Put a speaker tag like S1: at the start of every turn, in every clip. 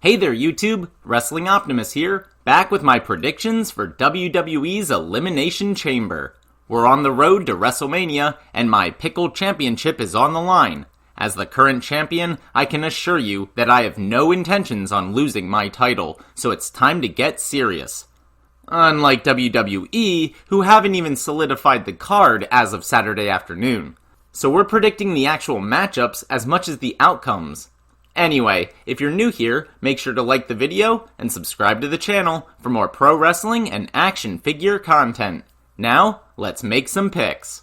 S1: Hey there YouTube, Wrestling Optimus here, back with my predictions for WWE's Elimination Chamber. We're on the road to WrestleMania, and my Pickle Championship is on the line. As the current champion, I can assure you that I have no intentions on losing my title, so it's time to get serious. Unlike WWE, who haven't even solidified the card as of Saturday afternoon. So we're predicting the actual matchups as much as the outcomes. Anyway, if you're new here, make sure to like the video and subscribe to the channel for more pro wrestling and action figure content. Now, let's make some picks.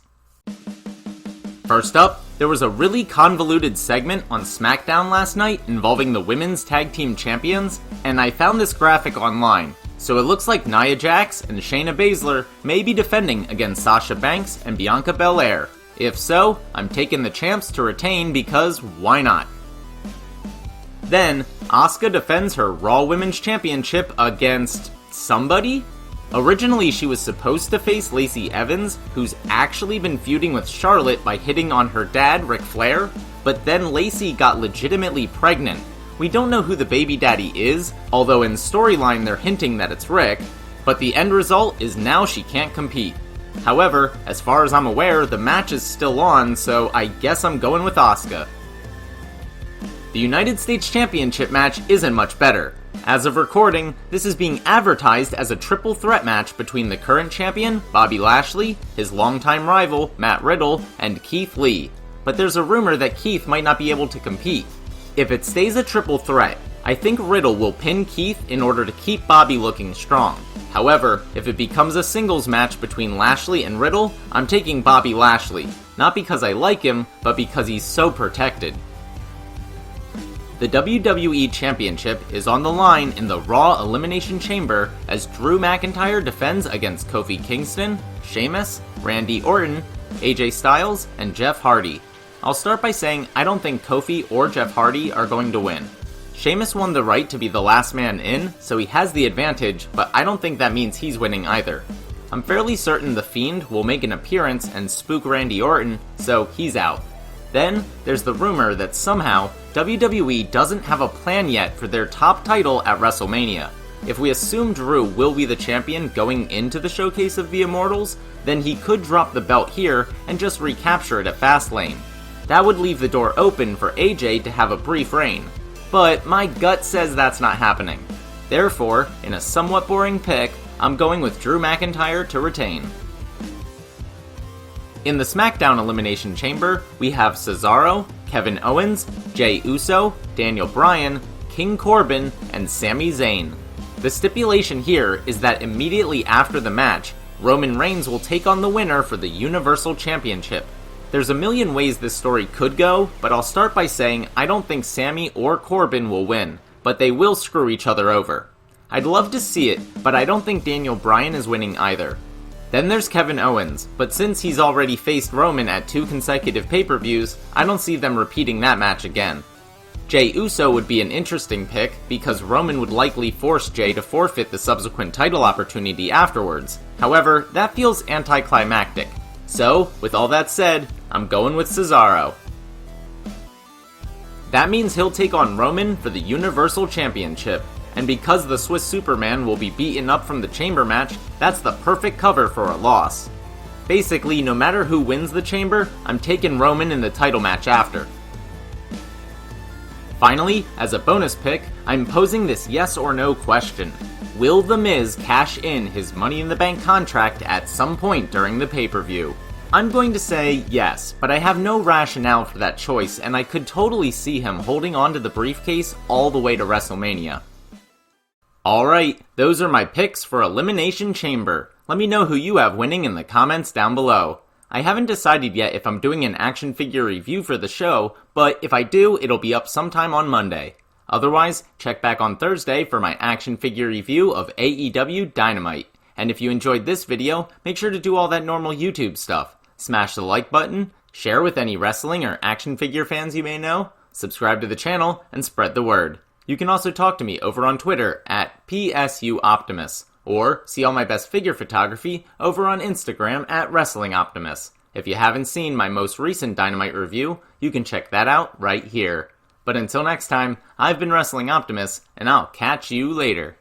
S1: First up, there was a really convoluted segment on SmackDown last night involving the women's tag team champions, and I found this graphic online. So it looks like Nia Jax and Shayna Baszler may be defending against Sasha Banks and Bianca Belair. If so, I'm taking the champs to retain because why not? Then, Asuka defends her Raw Women's Championship against somebody? Originally, she was supposed to face Lacey Evans, who's actually been feuding with Charlotte by hitting on her dad, Ric Flair, but then Lacey got legitimately pregnant. We don't know who the baby daddy is, although in storyline they're hinting that it's Rick, but the end result is now she can't compete. However, as far as I'm aware, the match is still on, so I guess I'm going with Asuka. The United States Championship match isn't much better. As of recording, this is being advertised as a triple threat match between the current champion, Bobby Lashley, his longtime rival, Matt Riddle, and Keith Lee. But there's a rumor that Keith might not be able to compete. If it stays a triple threat, I think Riddle will pin Keith in order to keep Bobby looking strong. However, if it becomes a singles match between Lashley and Riddle, I'm taking Bobby Lashley. Not because I like him, but because he's so protected. The WWE Championship is on the line in the Raw Elimination Chamber as Drew McIntyre defends against Kofi Kingston, Sheamus, Randy Orton, AJ Styles, and Jeff Hardy. I'll start by saying I don't think Kofi or Jeff Hardy are going to win. Sheamus won the right to be the last man in, so he has the advantage, but I don't think that means he's winning either. I'm fairly certain The Fiend will make an appearance and spook Randy Orton, so he's out. Then, there's the rumor that somehow, WWE doesn't have a plan yet for their top title at WrestleMania. If we assume Drew will be the champion going into the Showcase of the Immortals, then he could drop the belt here and just recapture it at Fastlane. That would leave the door open for AJ to have a brief reign. But my gut says that's not happening. Therefore, in a somewhat boring pick, I'm going with Drew McIntyre to retain. In the SmackDown Elimination Chamber, we have Cesaro, Kevin Owens, Jey Uso, Daniel Bryan, King Corbin, and Sami Zayn. The stipulation here is that immediately after the match, Roman Reigns will take on the winner for the Universal Championship. There's a million ways this story could go, but I'll start by saying I don't think Sami or Corbin will win, but they will screw each other over. I'd love to see it, but I don't think Daniel Bryan is winning either. Then there's Kevin Owens, but since he's already faced Roman at 2 consecutive pay-per-views, I don't see them repeating that match again. Jey Uso would be an interesting pick, because Roman would likely force Jey to forfeit the subsequent title opportunity afterwards. However, that feels anticlimactic. So, with all that said, I'm going with Cesaro. That means he'll take on Roman for the Universal Championship. And because the Swiss Superman will be beaten up from the chamber match, that's the perfect cover for a loss. Basically, no matter who wins the chamber, I'm taking Roman in the title match after. Finally, as a bonus pick, I'm posing this yes or no question. Will The Miz cash in his Money in the Bank contract at some point during the pay-per-view? I'm going to say yes, but I have no rationale for that choice, and I could totally see him holding on to the briefcase all the way to WrestleMania. Alright, those are my picks for Elimination Chamber. Let me know who you have winning in the comments down below. I haven't decided yet if I'm doing an action figure review for the show, but if I do, it'll be up sometime on Monday. Otherwise, check back on Thursday for my action figure review of AEW Dynamite. And if you enjoyed this video, make sure to do all that normal YouTube stuff. Smash the like button, share with any wrestling or action figure fans you may know, subscribe to the channel, and spread the word. You can also talk to me over on Twitter at PSUOptimus, or see all my best figure photography over on Instagram at Wrestling Optimus. If you haven't seen my most recent Dynamite review, you can check that out right here. But until next time, I've been Wrestling Optimus, and I'll catch you later.